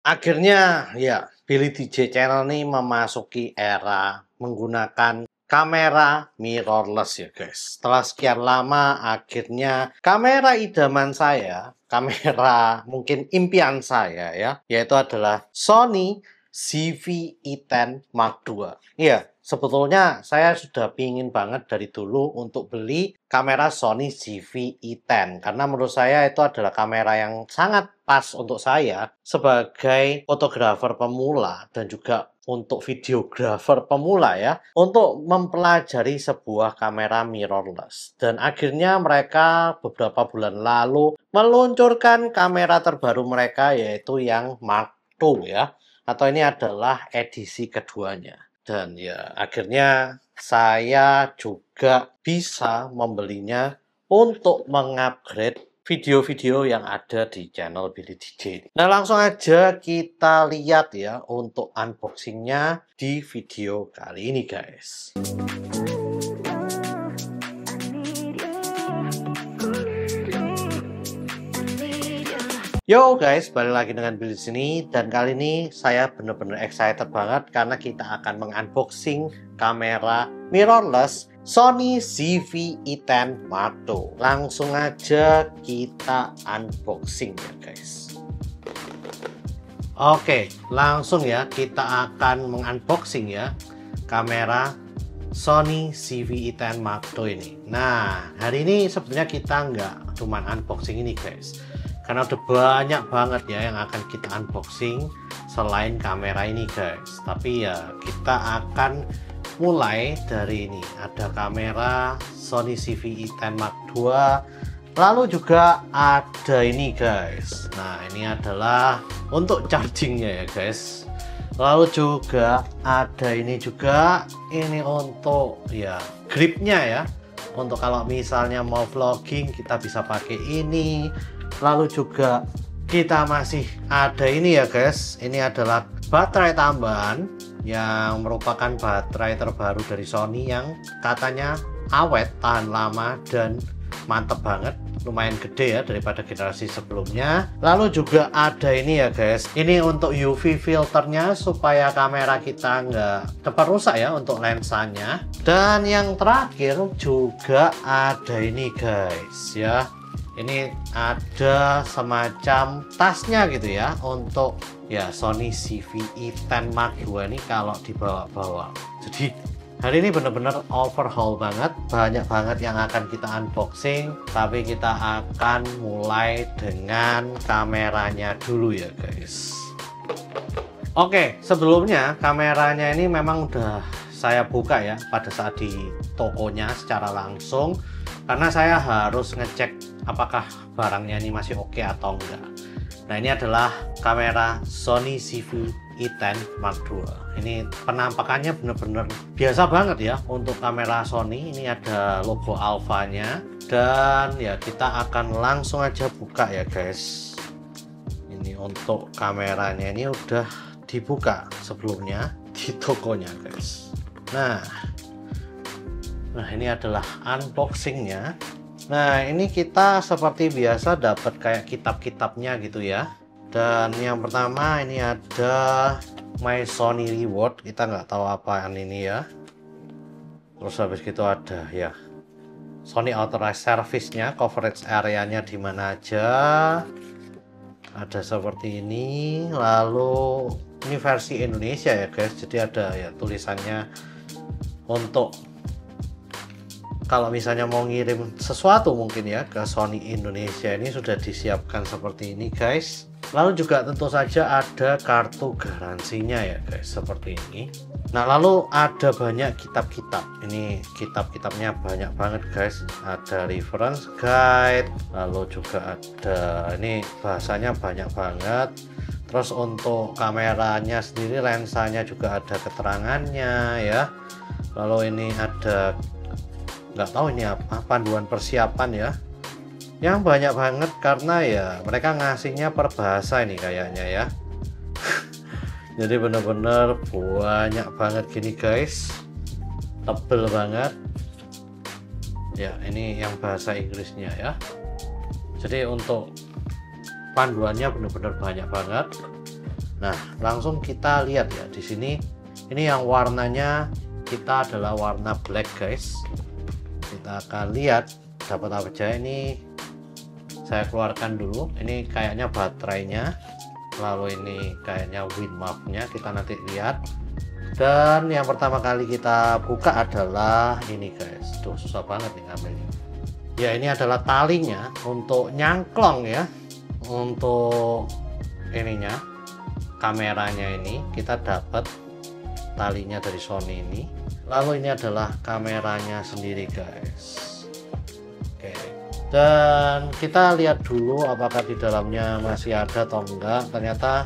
Akhirnya ya, Billy DJ Channel nih memasuki era menggunakan kamera mirrorless ya guys. Setelah sekian lama akhirnya kamera idaman saya, kamera mungkin impian saya ya, yaitu adalah Sony CV-E10 Mark II. Iya, sebetulnya saya sudah pingin banget dari dulu untuk beli kamera Sony CV-E10 karena menurut saya itu adalah kamera yang sangat pas untuk saya sebagai fotografer pemula dan juga untuk videografer pemula ya, untuk mempelajari sebuah kamera mirrorless. Dan akhirnya mereka beberapa bulan lalu meluncurkan kamera terbaru mereka, yaitu yang Mark II ya, atau ini adalah edisi keduanya. Dan ya akhirnya saya juga bisa membelinya untuk mengupgrade video-video yang ada di channel Billy DJ. Nah, langsung aja kita lihat ya untuk unboxingnya di video kali ini guys. Yo guys, balik lagi dengan Billy di sini, dan kali ini saya bener-bener excited banget karena kita akan mengunboxing kamera mirrorless Sony CV-E10 Mark II. Langsung aja kita unboxing ya guys. Oke, langsung ya kita akan mengunboxing ya kamera Sony CV-E10 Mark II ini. Nah, hari ini sebenarnya kita nggak cuman unboxing ini guys, karena udah banyak banget ya yang akan kita unboxing selain kamera ini guys. Tapi ya kita akan mulai dari ini, ada kamera Sony CV-E10 Mark II, lalu juga ada ini guys. Nah, ini adalah untuk chargingnya ya guys. Lalu juga ada ini juga, ini untuk ya gripnya ya, untuk kalau misalnya mau vlogging kita bisa pakai ini. Lalu juga kita masih ada ini ya guys, ini adalah baterai tambahan yang merupakan baterai terbaru dari Sony yang katanya awet, tahan lama, dan mantep banget, lumayan gede ya daripada generasi sebelumnya. Lalu juga ada ini ya guys, ini untuk UV filternya supaya kamera kita nggak cepat rusak ya untuk lensanya. Dan yang terakhir juga ada ini guys ya, ini ada semacam tasnya gitu ya untuk ya Sony CV-E10 Mark II ini kalau dibawa-bawa. Jadi hari ini bener-bener overhaul banget, banyak banget yang akan kita unboxing. Tapi kita akan mulai dengan kameranya dulu ya guys. Oke, sebelumnya kameranya ini memang udah saya buka ya pada saat di tokonya secara langsung, karena saya harus ngecek apakah barangnya ini masih oke atau enggak. Nah, ini adalah kamera Sony CV-E10 Mark II. Ini penampakannya bener-bener biasa banget ya untuk kamera Sony. Ini ada logo alpha-nya, dan ya kita akan langsung aja buka ya guys. Ini untuk kameranya ini udah dibuka sebelumnya di tokonya guys. Nah ini adalah unboxingnya. Nah, ini kita seperti biasa dapat kayak kitab-kitabnya gitu ya. Dan yang pertama ini ada My Sony Reward, kita nggak tahu apaan ini ya. Terus habis gitu ada ya Sony Authorized Service-nya, coverage area-nya di mana aja. Ada seperti ini. Lalu ini versi Indonesia ya guys, jadi ada ya tulisannya untuk kalau misalnya mau ngirim sesuatu mungkin ya ke Sony Indonesia, ini sudah disiapkan seperti ini guys. Lalu juga tentu saja ada kartu garansinya ya guys, seperti ini. Nah, lalu ada banyak kitab-kitab. Ini kitab-kitabnya banyak banget guys. Ada reference guide, lalu juga ada, ini bahasanya banyak banget. Terus untuk kameranya sendiri, lensanya juga ada keterangannya ya. Lalu ini ada, nggak tahu ini apa, panduan persiapan ya, yang banyak banget karena ya mereka ngasihnya per bahasa ini kayaknya ya. Jadi bener-bener banyak banget gini guys, tebel banget ya. Ini yang bahasa Inggrisnya ya, jadi untuk panduannya bener-bener banyak banget. Nah, langsung kita lihat ya di sini. Ini yang warnanya kita adalah warna black, guys. Kita akan lihat dapat apa aja. Ini saya keluarkan dulu. Ini kayaknya baterainya, lalu ini kayaknya WinMap-nya, kita nanti lihat. Dan yang pertama kali kita buka adalah ini, guys. Tuh, susah banget nih ngambilnya. Ya, ini adalah talinya untuk nyangklong ya, untuk ininya, kameranya. Ini kita dapat talinya dari Sony ini. Lalu ini adalah kameranya sendiri, guys. Oke, dan kita lihat dulu apakah di dalamnya masih ada atau enggak. Ternyata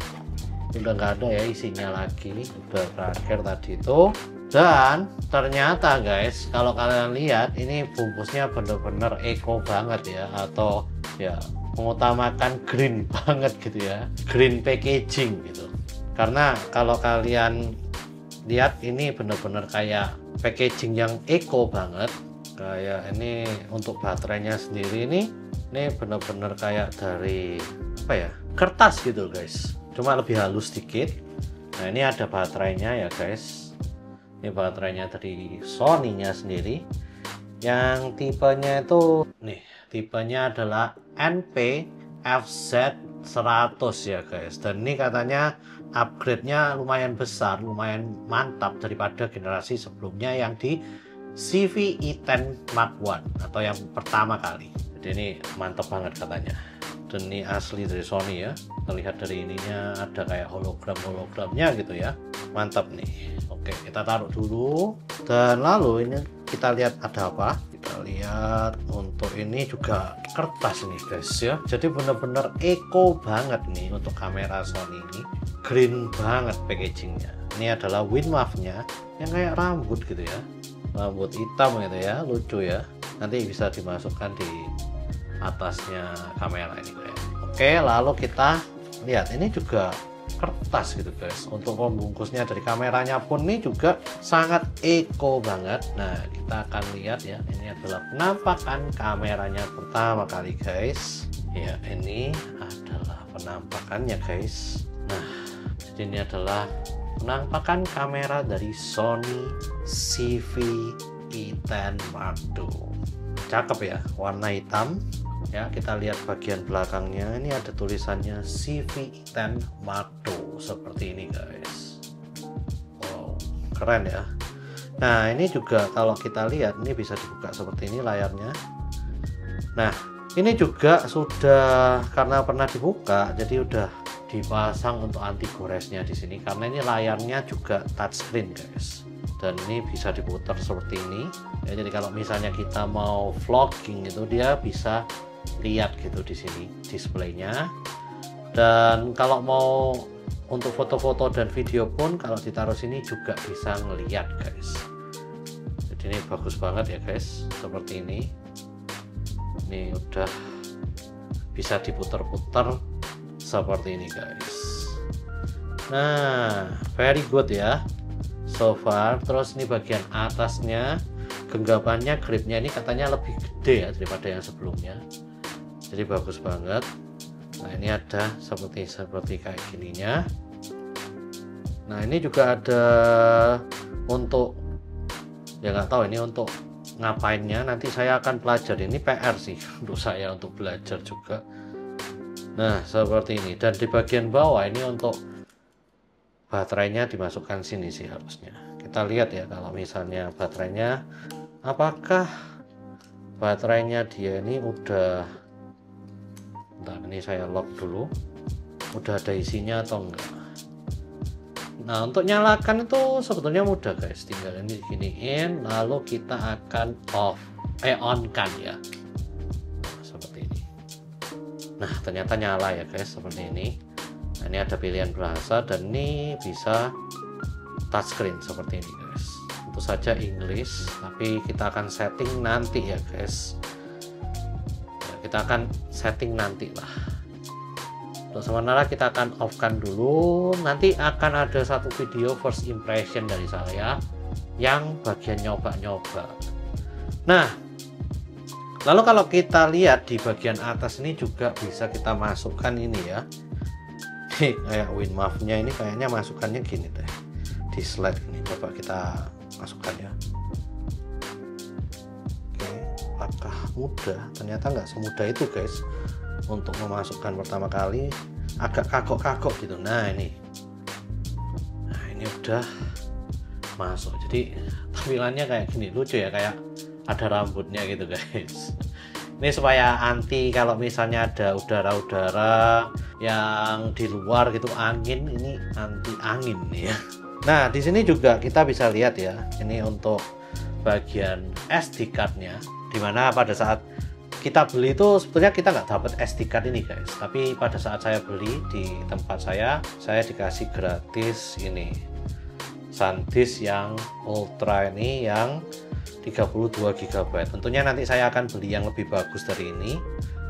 udah nggak ada ya isinya lagi, udah berakhir tadi itu. Dan ternyata, guys, kalau kalian lihat ini bungkusnya bener-bener eco banget ya, atau ya mengutamakan green banget gitu ya, green packaging gitu. Karena kalau kalian lihat ini bener-bener kayak packaging yang eco banget. Kayak ini untuk baterainya sendiri ini bener-bener kayak dari apa ya, kertas gitu, guys, cuma lebih halus sedikit. Nah, ini ada baterainya ya, guys. Ini baterainya dari Sony-nya sendiri, yang tipenya itu nih, tipenya adalah NP-FZ100 ya, guys. Dan ini katanya upgrade-nya lumayan besar, lumayan mantap daripada generasi sebelumnya yang di CV-E10 Mark I atau yang pertama kali. Jadi ini mantap banget katanya. Dan ini asli dari Sony ya. Terlihat dari ininya ada kayak hologramnya gitu ya. Mantap nih. Oke, kita taruh dulu. Dan lalu ini kita lihat ada apa. Kita lihat untuk ini juga kertas nih, guys ya. Jadi bener-bener eco banget nih untuk kamera Sony ini. Green banget packagingnya. Ini adalah WinMap-nya yang kayak rambut gitu ya. Rambut hitam gitu ya, lucu ya. Nanti bisa dimasukkan di atasnya kamera ini, guys. Oke, lalu kita lihat ini juga kertas gitu, guys. Untuk pembungkusnya dari kameranya pun ini juga sangat eco banget. Nah, kita akan lihat ya, ini adalah penampakan kameranya pertama kali, guys. Ya, ini adalah penampakannya, guys. Nah, ini adalah penampakan kamera dari Sony CV-E10 Mark II. Cakep ya, warna hitam ya. Kita lihat bagian belakangnya, ini ada tulisannya CV-E10 Mark II seperti ini, guys. Wow, keren ya. Nah, ini juga kalau kita lihat ini bisa dibuka seperti ini layarnya. Nah, ini juga sudah, karena pernah dibuka jadi udah dipasang untuk anti goresnya di sini, karena ini layarnya juga touchscreen, guys. Dan ini bisa diputar seperti ini ya. Jadi kalau misalnya kita mau vlogging itu dia bisa lihat gitu di sini displaynya. Dan kalau mau untuk foto-foto dan video pun kalau ditaruh sini juga bisa ngeliat, guys. Jadi ini bagus banget ya, guys, seperti ini. Ini udah bisa diputar-putar seperti ini, guys. Nah, very good ya so far. Terus ini bagian atasnya, genggamannya, gripnya ini katanya lebih gede ya daripada yang sebelumnya. Jadi bagus banget. Nah, ini ada seperti kayak gininya. Nah, ini juga ada untuk, ya nggak tahu ini untuk ngapainnya, nanti saya akan pelajari. Ini PR sih untuk saya untuk belajar juga. Nah, seperti ini. Dan di bagian bawah ini untuk baterainya dimasukkan sini sih harusnya. Kita lihat ya kalau misalnya baterainya, apakah baterainya dia ini udah, bentar, ini saya lock dulu, udah ada isinya atau enggak. Nah, untuk nyalakan itu sebetulnya mudah, guys. Tinggal ini diginiin, lalu kita akan on kan ya. Nah, ternyata nyala ya, guys, seperti ini. Nah, ini ada pilihan bahasa dan ini bisa touchscreen seperti ini, guys. Tentu saja English, tapi kita akan setting nanti ya, guys. Ya, kita akan setting nanti lah. Untuk sementara kita akan off kan dulu. Nanti akan ada satu video first impression dari saya yang bagian nyoba-nyoba. Nah, lalu kalau kita lihat di bagian atas ini juga bisa kita masukkan ini ya, Ini kayak Winmouth-nya ini kayaknya masukannya gini deh, di slide ini. Coba kita masukkan ya. Oke, apakah mudah? Ternyata nggak semudah itu guys. Untuk memasukkan pertama kali agak kagok-kagok gitu. Nah ini udah masuk. Jadi tampilannya kayak gini, lucu ya, kayak ada rambutnya gitu guys. Ini supaya anti kalau misalnya ada udara-udara yang di luar gitu, angin, ini anti angin nih ya. Nah di sini juga kita bisa lihat ya, ini untuk bagian SD card-nya, dimana pada saat kita beli itu sebetulnya kita nggak dapat SD card ini guys, tapi pada saat saya beli di tempat saya dikasih gratis ini SanDisk yang Ultra ini yang 32 GB. Tentunya nanti saya akan beli yang lebih bagus dari ini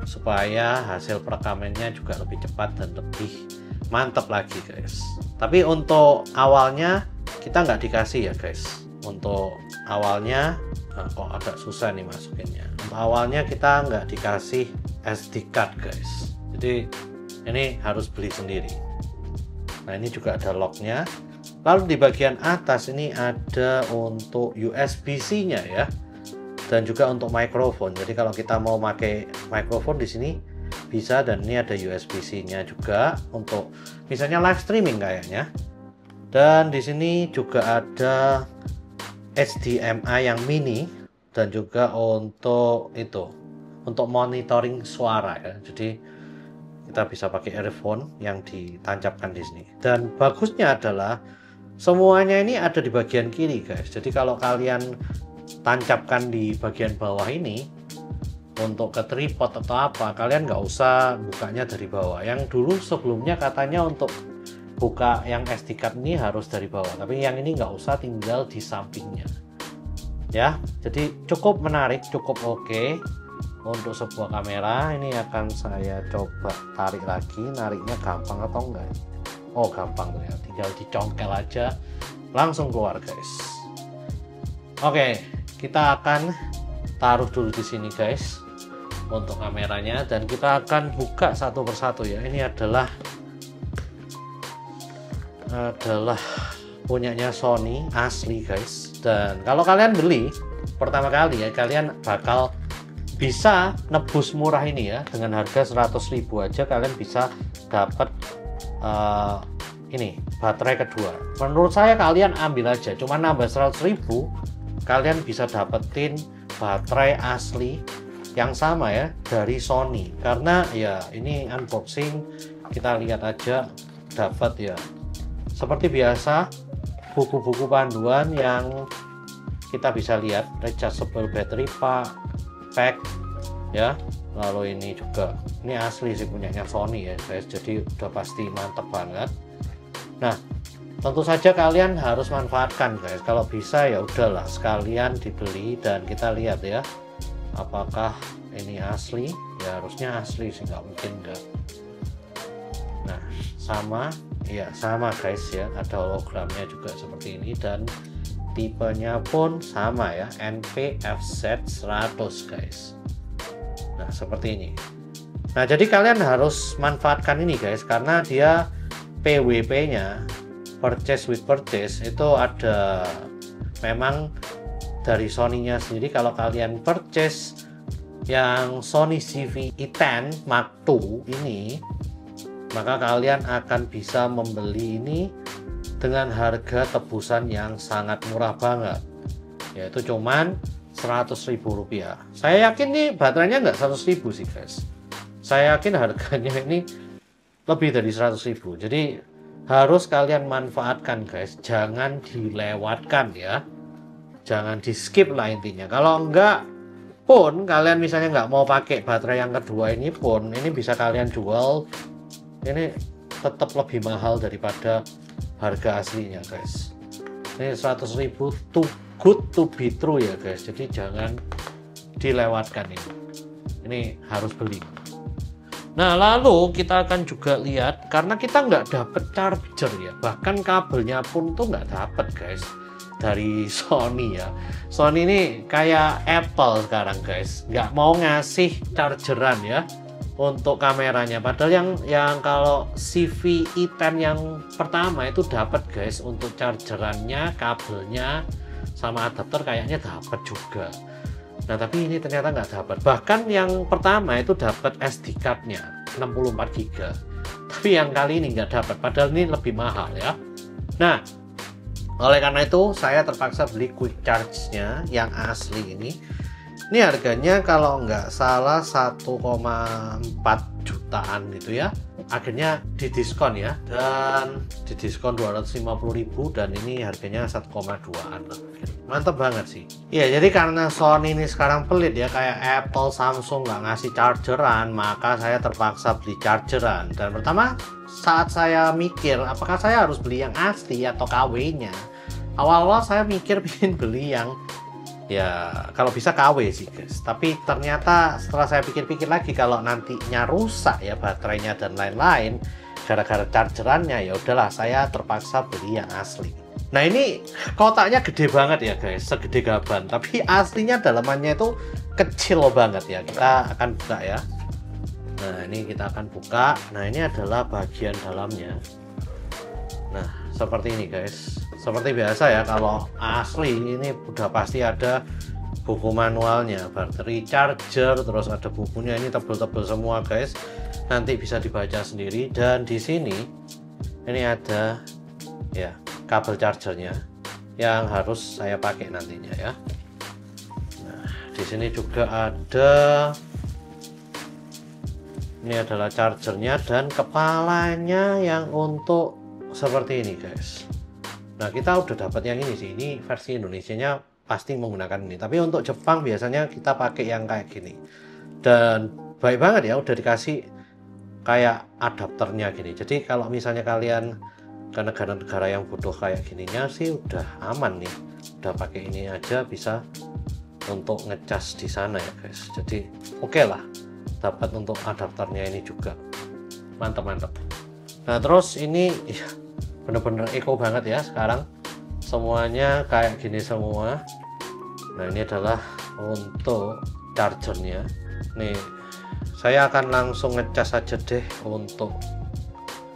supaya hasil perekamannya juga lebih cepat dan lebih mantap lagi guys. Tapi untuk awalnya kita nggak dikasih ya guys. Untuk awalnya kok agak susah nih masukinnya. Untuk awalnya kita nggak dikasih SD card guys. Jadi ini harus beli sendiri. Nah ini juga ada locknya. Lalu di bagian atas ini ada untuk USB-C-nya ya, dan juga untuk mikrofon. Jadi kalau kita mau pakai mikrofon di sini bisa, dan ini ada USB-C-nya juga untuk misalnya live streaming kayaknya. Dan di sini juga ada HDMI yang mini dan juga untuk itu, untuk monitoring suara ya. Jadi kita bisa pakai earphone yang ditancapkan di sini. Dan bagusnya adalah semuanya ini ada di bagian kiri guys. Jadi kalau kalian tancapkan di bagian bawah ini untuk ke tripod atau apa, kalian nggak usah bukanya dari bawah. Yang dulu sebelumnya katanya untuk buka yang SD card ini harus dari bawah, tapi yang ini nggak usah, tinggal di sampingnya ya. Jadi cukup menarik, cukup oke untuk sebuah kamera. Ini akan saya coba tarik lagi. Nariknya gampang atau enggak? Oh gampang ya, tinggal dicongkel aja langsung keluar guys. Oke, kita akan taruh dulu di sini guys untuk kameranya, dan kita akan buka satu persatu ya. Ini adalah punyanya Sony asli guys. Dan kalau kalian beli pertama kali ya, kalian bakal bisa nebus murah ini ya. Dengan harga 100.000 aja kalian bisa dapat ini baterai kedua. Menurut saya kalian ambil aja, cuma nambah 100.000 kalian bisa dapetin baterai asli yang sama ya dari Sony. Karena ya ini unboxing, kita lihat aja dapat ya seperti biasa buku-buku panduan yang kita bisa lihat, rechargeable battery pack ya. Lalu ini juga, ini asli sih punyanya Sony ya guys, jadi udah pasti mantep banget. Nah tentu saja kalian harus manfaatkan guys. Kalau bisa ya udahlah sekalian dibeli, dan kita lihat ya apakah ini asli. Ya harusnya asli sih, nggak mungkin enggak. Nah sama ya, sama guys ya, ada hologramnya juga seperti ini, dan tipenya pun sama ya, NP-FZ100 guys. Nah seperti ini. Nah jadi kalian harus manfaatkan ini guys, karena dia PWP nya, purchase with purchase, itu ada memang dari Sony nya sendiri. Kalau kalian purchase yang Sony CV-E10 Mark II ini, maka kalian akan bisa membeli ini dengan harga tebusan yang sangat murah banget, yaitu cuman Rp100.000. Saya yakin nih baterainya nggak 100.000 sih guys. Saya yakin harganya ini lebih dari 100.000. Jadi harus kalian manfaatkan guys, jangan dilewatkan ya, jangan di skip lah intinya. Kalau enggak pun kalian misalnya nggak mau pakai baterai yang kedua ini pun, ini bisa kalian jual. Ini tetap lebih mahal daripada harga aslinya guys. Ini 100.000 tuh good to be true ya guys, jadi jangan dilewatkan ini. Ini harus beli. Nah lalu kita akan juga lihat, karena kita nggak dapet charger ya, bahkan kabelnya pun tuh nggak dapet guys dari Sony ya. Sony ini kayak Apple sekarang guys, nggak mau ngasih chargeran ya. untuk kameranya. Padahal yang kalau CV-E10 yang pertama itu dapat guys, untuk chargerannya, kabelnya, sama adapter kayaknya dapat juga. Nah tapi ini ternyata nggak dapat. Bahkan yang pertama itu dapat SD card-nya 64 GB. Tapi yang kali ini nggak dapat. Padahal ini lebih mahal ya. Nah oleh karena itu saya terpaksa beli quick charge-nya yang asli ini. Ini harganya kalau nggak salah 1,4 jutaan gitu ya. Akhirnya didiskon ya, dan didiskon 250.000, dan ini harganya 1,2an. Mantap banget sih. Ya jadi karena Sony ini sekarang pelit ya, kayak Apple, Samsung nggak ngasih chargeran, maka saya terpaksa beli chargeran. Dan pertama saat saya mikir apakah saya harus beli yang asli atau KW-nya, awal-awal saya mikir ingin beli yang ya kalau bisa KW sih guys, tapi ternyata setelah saya pikir-pikir lagi, kalau nantinya rusak ya baterainya dan lain-lain gara-gara chargerannya, ya udahlah saya terpaksa beli yang asli. Nah ini kotaknya gede banget ya guys, segede gaban, tapi aslinya dalamannya itu kecil banget ya. Kita akan buka ya. Nah ini kita akan buka. Nah ini adalah bagian dalamnya. Nah seperti ini guys. Seperti biasa ya, kalau asli ini udah pasti ada buku manualnya, battery, charger, terus ada bukunya. Ini tebel-tebel semua guys, nanti bisa dibaca sendiri. Dan di sini ini ada ya kabel chargernya yang harus saya pakai nantinya ya. Nah di sini juga ada, ini adalah chargernya dan kepalanya yang untuk seperti ini guys. Nah kita udah dapat yang ini sih, ini versi Indonesianya pasti menggunakan ini, tapi untuk Jepang biasanya kita pakai yang kayak gini. Dan baik banget ya, udah dikasih kayak adapternya gini. Jadi kalau misalnya kalian ke negara-negara yang butuh kayak gininya sih udah aman nih, udah pakai ini aja bisa untuk ngecas di sana ya guys. Jadi oke lah, dapat untuk adapternya ini juga, mantap-mantap. Nah terus ini ya, bener-bener eco banget ya sekarang, semuanya kayak gini semua. Nah ini adalah untuk chargernya. Nih saya akan langsung ngecas aja deh untuk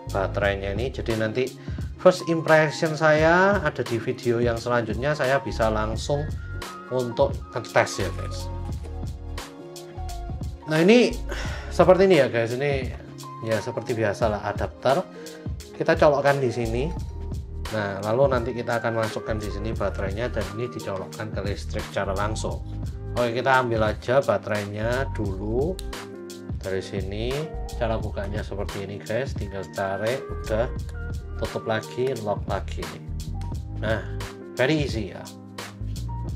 baterainya ini, jadi nanti first impression saya ada di video yang selanjutnya, saya bisa langsung untuk ngetes ya guys. Nah ini seperti ini ya guys, ini ya seperti biasa lah, adapter kita colokkan di sini. Nah lalu nanti kita akan masukkan di sini baterainya, dan ini dicolokkan ke listrik secara langsung. Oke kita ambil aja baterainya dulu dari sini. Cara bukanya seperti ini guys, tinggal tarik, udah tutup lagi, lock lagi. Nah very easy ya.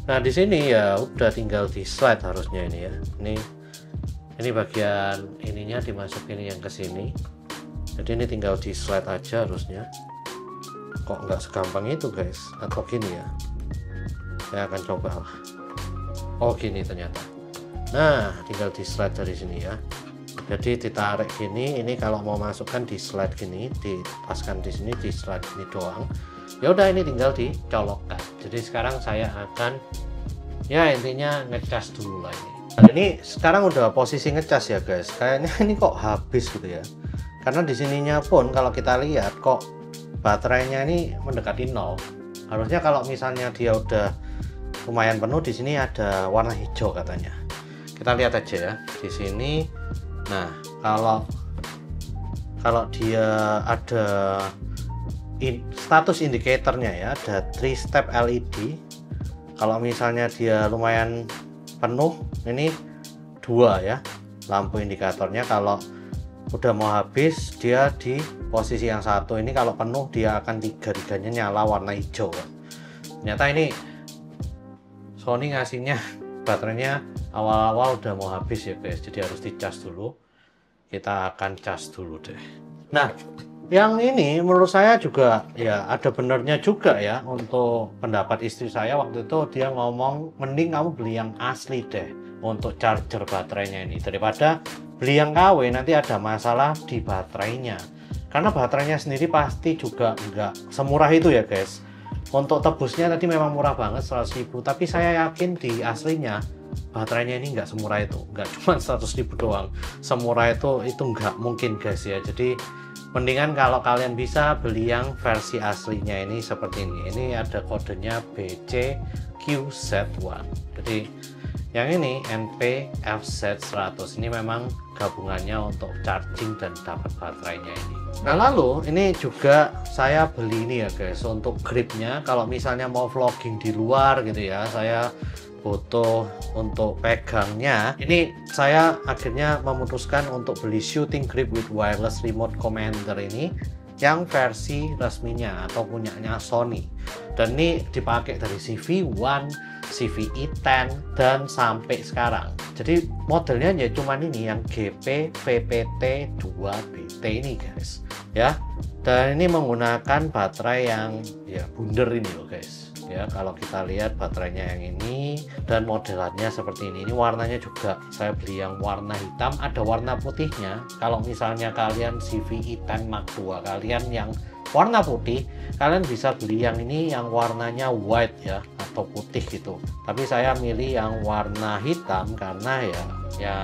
Nah di sini ya udah tinggal di slide harusnya ini ya. Ini bagian ininya dimasukin yang ke sini. Jadi ini tinggal di slide aja harusnya. Kok nggak segampang itu guys? Atau gini ya? Saya akan coba. Oh gini ternyata. Nah tinggal di slide dari sini ya. Jadi ditarik gini. Ini kalau mau masukkan di slide gini, dipaskan di sini, di slide ini doang. Ya udah ini tinggal dicolokkan. Jadi sekarang saya akan ya intinya ngecas dulu lah ini. Nah, ini sekarang udah posisi ngecas ya guys. Kayaknya ini kok habis gitu ya. Karena di sininya pun kalau kita lihat kok baterainya ini mendekati nol. Harusnya kalau misalnya dia udah lumayan penuh, di sini ada warna hijau katanya. Kita lihat aja ya di sini. Nah kalau dia ada status indikatornya ya, ada 3 step LED. Kalau misalnya dia lumayan penuh, ini 2 ya lampu indikatornya. Kalau udah mau habis dia di posisi yang satu. Ini kalau penuh dia akan tiga-tiganya nyala warna hijau. Ternyata ini Sony ngasihnya baterainya awal-awal udah mau habis ya guys, jadi harus dicas dulu. Kita akan cas dulu deh. Nah yang ini menurut saya juga ya ada benernya juga ya. Untuk pendapat istri saya waktu itu, dia ngomong mending kamu beli yang asli deh untuk charger baterainya ini, daripada beli yang KW nanti ada masalah di baterainya. Karena baterainya sendiri pasti juga nggak semurah itu ya guys. Untuk tebusnya tadi memang murah banget 100.000, tapi saya yakin di aslinya baterainya ini nggak semurah itu, nggak cuma 100.000 doang. Semurah itu nggak mungkin guys ya. Jadi mendingan kalau kalian bisa beli yang versi aslinya ini seperti ini. Ini ada kodenya BCQZ1. Jadi yang ini NP-FZ100 ini memang gabungannya untuk charging dan dapat baterainya ini. Nah lalu ini juga saya beli ini ya guys, untuk gripnya kalau misalnya mau vlogging di luar gitu ya, saya butuh untuk pegangnya. Ini saya akhirnya memutuskan untuk beli shooting grip with wireless remote commander ini yang versi resminya atau punyanya Sony, dan ini dipakai dari CV1, CVE10 dan sampai sekarang. Jadi modelnya ya cuman ini yang GP VPT 2BT ini guys ya, dan ini menggunakan baterai yang ya bundar ini loh guys ya. Kalau kita lihat baterainya yang ini dan modelannya seperti ini warnanya juga saya beli yang warna hitam, ada warna putihnya. Kalau misalnya kalian CVE10 Mark II kalian yang warna putih, kalian bisa beli yang ini yang warnanya white ya atau putih gitu, tapi saya milih yang warna hitam karena ya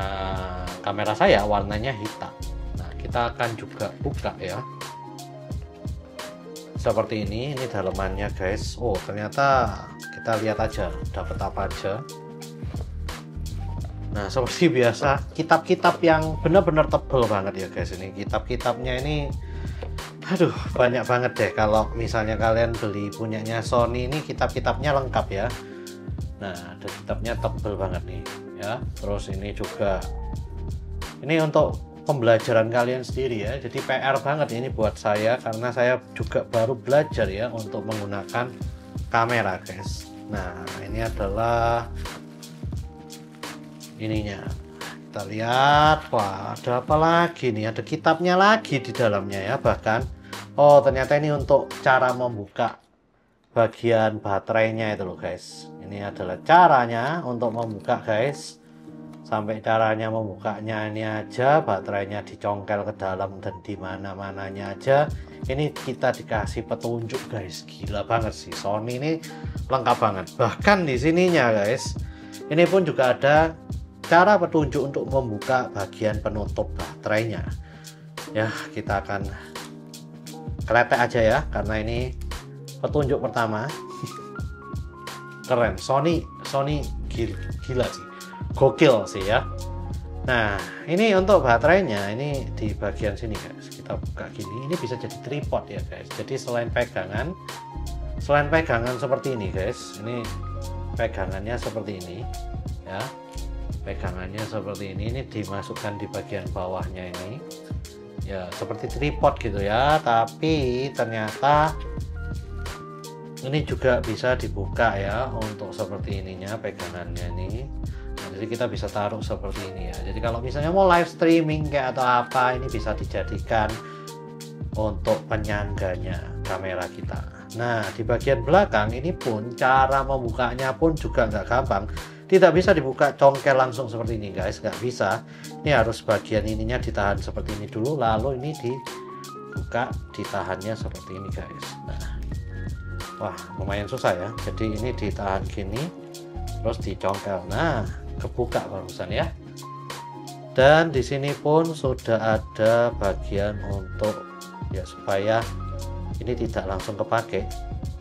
kamera saya warnanya hitam. Nah kita akan juga buka ya seperti ini dalemannya guys. Oh ternyata kita lihat aja dapat apa aja. Nah seperti biasa kitab-kitab yang benar-benar tebel banget ya guys. Ini kitab-kitabnya ini aduh banyak banget deh. Kalau misalnya kalian beli punyanya Sony ini kitab-kitabnya lengkap ya. Nah ada kitabnya tebel banget nih ya. Terus ini juga ini untuk pembelajaran kalian sendiri ya. Jadi PR banget ini buat saya karena saya juga baru belajar ya untuk menggunakan kamera guys. Nah ini adalah ininya, kita lihat. Wah ada apa lagi nih, ada kitabnya lagi di dalamnya ya. Bahkan oh ternyata ini untuk cara membuka bagian baterainya itu loh guys. Ini adalah caranya untuk membuka guys. Sampai caranya membukanya ini aja, baterainya dicongkel ke dalam dan di mana-mananya aja. Ini kita dikasih petunjuk guys, gila banget sih Sony ini lengkap banget. Bahkan di sininya guys, ini pun juga ada cara petunjuk untuk membuka bagian penutup baterainya. Ya kita akan keletek aja ya, karena ini petunjuk pertama. Keren, Sony gila sih. Gokil sih ya. Nah ini untuk baterainya ini di bagian sini guys, kita buka gini, ini bisa jadi tripod ya guys. Jadi selain pegangan seperti ini guys, ini pegangannya seperti ini ya, pegangannya seperti ini dimasukkan di bagian bawahnya ini ya, seperti tripod gitu ya. Tapi ternyata ini juga bisa dibuka ya untuk seperti ininya pegangannya ini. Jadi kita bisa taruh seperti ini ya. Jadi kalau misalnya mau live streaming kayak atau apa, ini bisa dijadikan untuk penyangganya kamera kita. Nah di bagian belakang ini pun cara membukanya pun juga nggak gampang. Tidak bisa dibuka congkel langsung seperti ini guys, nggak bisa. Ini harus bagian ininya ditahan seperti ini dulu, lalu ini dibuka, ditahannya seperti ini guys. Nah wah lumayan susah ya. Jadi ini ditahan gini terus dicongkel. Nah kebuka barusan ya. Dan di sini pun sudah ada bagian untuk ya supaya ini tidak langsung kepake,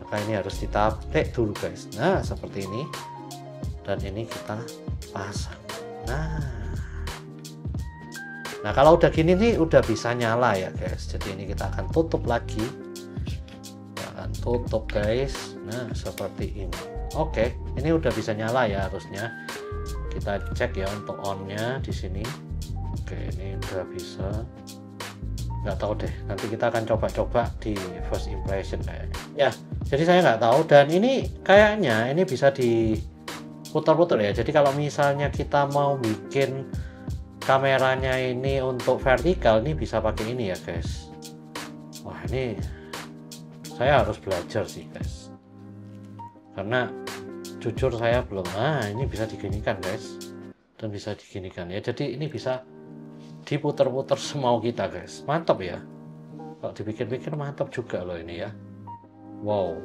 maka ini harus ditarik dulu guys. Nah seperti ini, dan ini kita pasang. Nah kalau udah gini nih udah bisa nyala ya guys. Jadi ini kita akan tutup lagi, kita akan tutup guys. Nah seperti ini. Oke, ini udah bisa nyala ya harusnya. Kita cek ya untuk on-nya di sini. Oke, ini udah bisa. Nggak tahu deh, nanti kita akan coba-coba di first impression kayaknya. Ya, jadi saya nggak tahu. Dan ini kayaknya ini bisa diputar-putar ya. Jadi kalau misalnya kita mau bikin kameranya ini untuk vertikal, ini bisa pakai ini ya guys. Wah ini saya harus belajar sih guys, karena jujur saya belum. Ini bisa diginikan guys, dan bisa diginikan ya. Jadi ini bisa diputar-putar semau kita guys. Mantap ya, kalau dipikir-pikir mantap juga loh ini ya. Wow.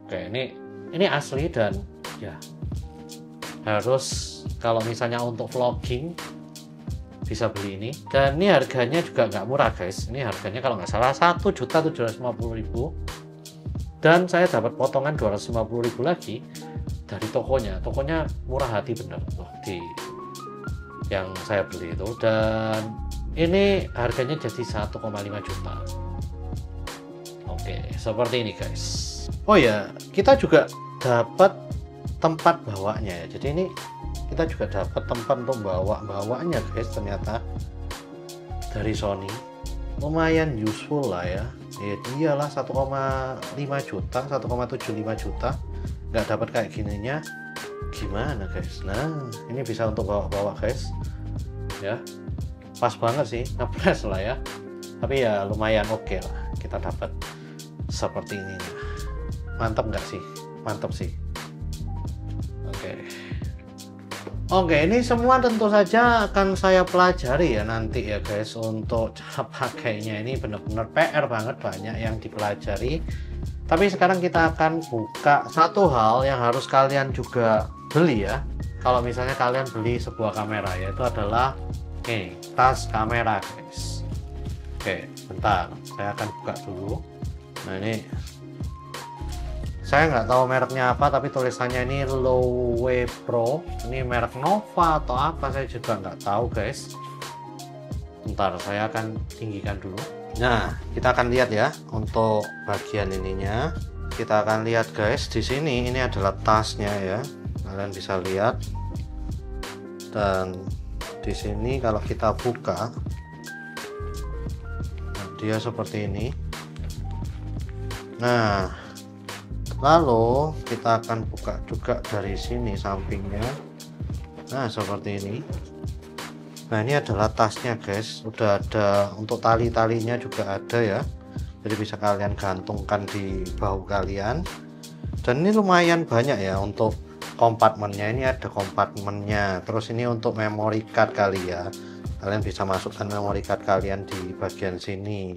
Oke, ini asli dan ya harus kalau misalnya untuk vlogging bisa beli ini. Dan ini harganya juga nggak murah guys, ini harganya kalau nggak salah 1.750.000, dan saya dapat potongan 250.000 lagi dari tokonya murah hati bener loh di yang saya beli itu. Dan ini harganya jadi 1,5 juta. Oke, seperti ini guys. Oh ya, kita juga dapat tempat bawanya ya. Jadi ini kita juga dapat tempat untuk bawanya guys, ternyata dari Sony. Lumayan useful lah ya. Ya iyalah 1,5 juta, 1,75 juta nggak dapat kayak gininya gimana guys. Nah, ini bisa untuk bawa-bawa guys. Ya. Pas banget sih, ngepres lah ya. Tapi ya lumayan oke lah kita dapat seperti ini. Mantap nggak sih? Mantap sih. Oke, ini semua tentu saja akan saya pelajari ya nanti ya guys. Untuk cara pakainya ini benar-benar PR banget, banyak yang dipelajari. Tapi sekarang kita akan buka satu hal yang harus kalian juga beli ya. Kalau misalnya kalian beli sebuah kamera, yaitu adalah ini tas kamera guys. Oke, bentar, saya akan buka dulu. Nah ini saya nggak tahu mereknya apa, tapi tulisannya ini Loewe Pro. Ini merek Nova atau apa, saya juga nggak tahu guys. Bentar, saya akan tinggikan dulu. Nah, kita akan lihat ya untuk bagian ininya. Kita akan lihat guys, di sini ini adalah tasnya ya. Kalian bisa lihat. Dan di sini kalau kita buka, nah, dia seperti ini. Nah, lalu kita akan buka juga dari sini sampingnya. Nah, seperti ini. Nah, ini adalah tasnya guys. Udah ada untuk tali-talinya juga ada ya. Jadi bisa kalian gantungkan di bahu kalian. Dan ini lumayan banyak ya untuk kompartemennya. Ini ada kompartemennya. Terus ini untuk memory card kali ya. Kalian bisa masukkan memory card kalian di bagian sini.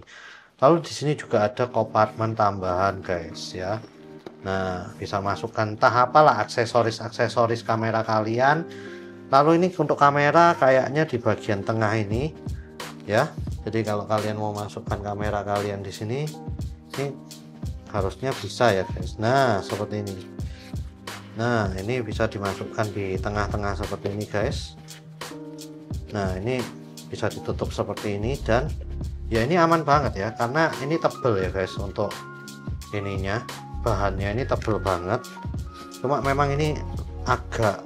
Lalu di sini juga ada kompartemen tambahan guys ya. Nah, bisa masukkan entah apalah aksesoris kamera kalian. Lalu ini untuk kamera kayaknya di bagian tengah ini ya. Jadi kalau kalian mau masukkan kamera kalian di sini, ini harusnya bisa ya guys. Nah, seperti ini. Nah, ini bisa dimasukkan di tengah-tengah seperti ini guys. Nah, ini bisa ditutup seperti ini, dan ya ini aman banget ya, karena ini tebel ya guys. Untuk ininya, bahannya ini tebel banget. Cuma memang ini agak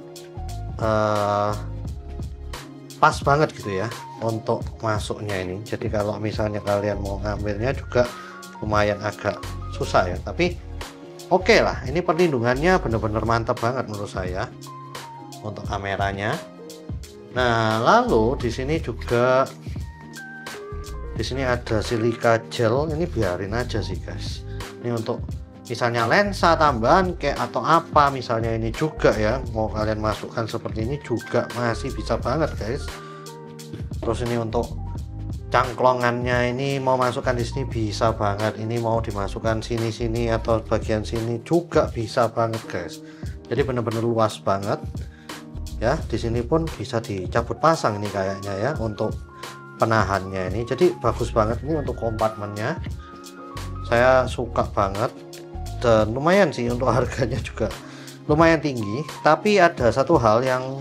pas banget gitu ya untuk masuknya ini. Jadi kalau misalnya kalian mau ngambilnya juga lumayan agak susah ya, tapi oke lah, ini perlindungannya bener-bener mantap banget menurut saya untuk kameranya. Nah, lalu di sini juga ada silika gel. Ini biarin aja sih guys, ini untuk misalnya lensa tambahan kayak atau apa, misalnya ini juga ya mau kalian masukkan seperti ini juga masih bisa banget guys. Terus ini untuk cangklongannya ini mau masukkan di sini bisa banget. Ini mau dimasukkan sini atau bagian sini juga bisa banget guys. Jadi bener-bener luas banget ya. Di sini pun bisa dicabut pasang ini kayaknya ya untuk penahannya ini. Jadi bagus banget ini untuk kompartemennya. Saya suka banget. Dan lumayan sih untuk harganya juga lumayan tinggi. Tapi ada satu hal yang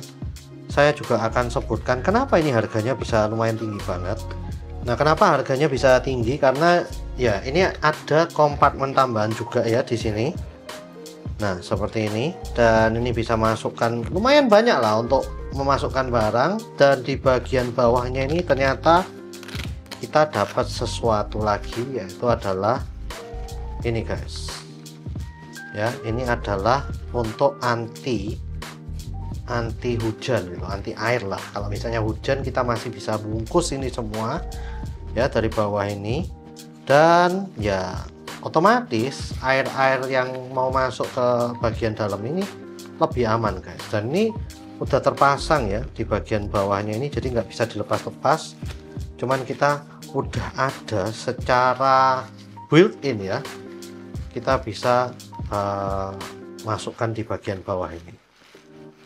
saya juga akan sebutkan kenapa ini harganya bisa lumayan tinggi banget. Nah, kenapa harganya bisa tinggi? Karena ya ini ada kompartemen tambahan juga ya di sini. Nah, seperti ini. Dan ini bisa masukkan lumayan banyak lah untuk memasukkan barang. Dan di bagian bawahnya ini ternyata kita dapat sesuatu lagi, yaitu adalah ini guys. Ya, ini adalah untuk anti hujan gitu, anti air lah. Kalau misalnya hujan kita masih bisa bungkus ini semua ya dari bawah ini, dan ya otomatis air-air yang mau masuk ke bagian dalam ini lebih aman guys. Dan ini udah terpasang ya di bagian bawahnya ini, jadi nggak bisa dilepas-lepas, cuman kita udah ada secara built-in ya, kita bisa masukkan di bagian bawah ini.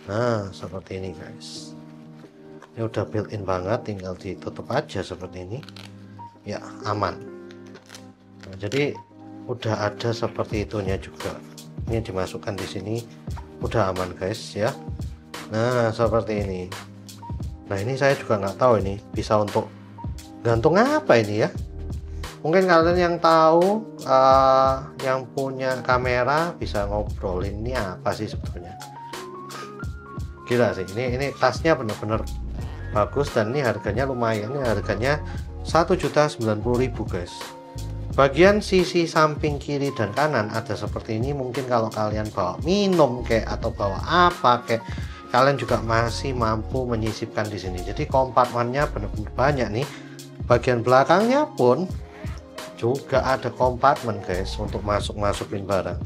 Nah, seperti ini guys. Ini udah built-in banget, tinggal ditutup aja seperti ini. Ya, aman. Nah, jadi udah ada seperti itunya juga. Ini dimasukkan di sini, udah aman guys ya. Nah, seperti ini. Nah, ini saya juga nggak tahu ini bisa untuk gantung apa ini ya. Mungkin kalian yang tahu, yang punya kamera bisa ngobrolin ini apa sih sebetulnya. Gila sih, ini tasnya bener-bener bagus dan ini harganya lumayan. Ini harganya 1.090.000 guys. Bagian sisi samping kiri dan kanan ada seperti ini. Mungkin kalau kalian bawa minum kayak atau bawa apa kayak, kalian juga masih mampu menyisipkan di sini. Jadi kompartemennya benar-benar banyak nih. Bagian belakangnya pun juga ada kompartemen guys untuk masukin barang.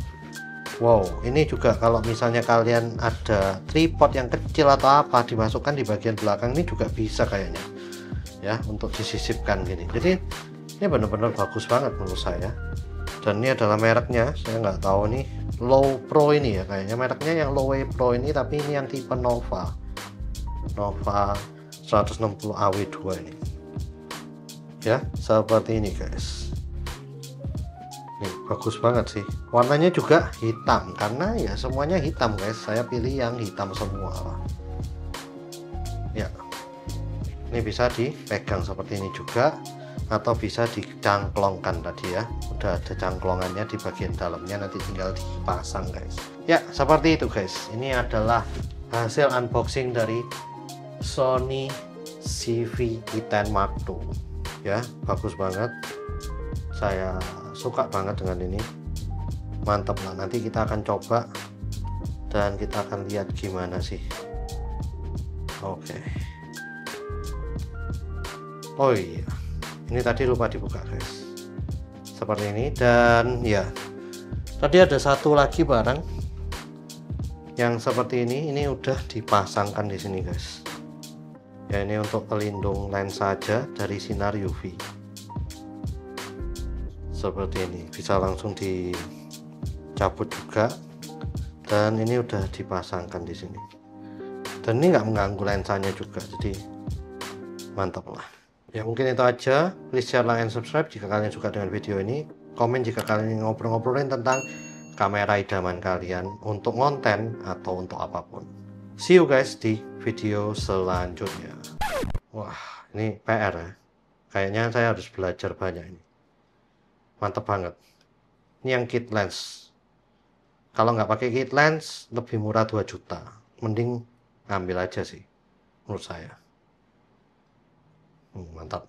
Wow, ini juga kalau misalnya kalian ada tripod yang kecil atau apa, dimasukkan di bagian belakang ini juga bisa kayaknya ya, untuk disisipkan gini. Jadi ini benar-benar bagus banget menurut saya. Dan ini adalah mereknya, saya nggak tahu nih, Low Pro ini ya kayaknya mereknya, yang Low Pro ini, tapi ini yang tipe Nova 160 AW2 ini ya, seperti ini guys. Nih, bagus banget sih, warnanya juga hitam karena ya semuanya hitam guys, saya pilih yang hitam semua ya. Ini bisa dipegang seperti ini juga, atau bisa dicangklongkan tadi ya, udah ada cangklongannya di bagian dalamnya, nanti tinggal dipasang guys ya. Seperti itu guys, ini adalah hasil unboxing dari Sony CV-E10 Mark II ya. Bagus banget, saya suka banget dengan ini, mantap lah. Nanti kita akan coba dan kita akan lihat gimana sih. Oke. Oh iya, ini tadi lupa dibuka guys, seperti ini. Dan ya, tadi ada satu lagi barang yang seperti ini udah dipasangkan di sini guys ya. Ini untuk pelindung lensa saja dari sinar UV, seperti ini, bisa langsung dicabut juga. Dan ini udah dipasangkan di sini, dan ini nggak mengganggu lensanya juga, jadi mantap lah ya. Mungkin itu aja, please share, like, and subscribe jika kalian suka dengan video ini. Komen jika kalian ngobrol-ngobrolin tentang kamera idaman kalian untuk konten atau untuk apapun. See you guys di video selanjutnya. Wah, ini PR ya, kayaknya saya harus belajar banyak ini. Mantap banget. Ini yang kit lens. Kalau nggak pakai kit lens lebih murah 2 juta. Mending ngambil aja sih menurut saya. Mantap.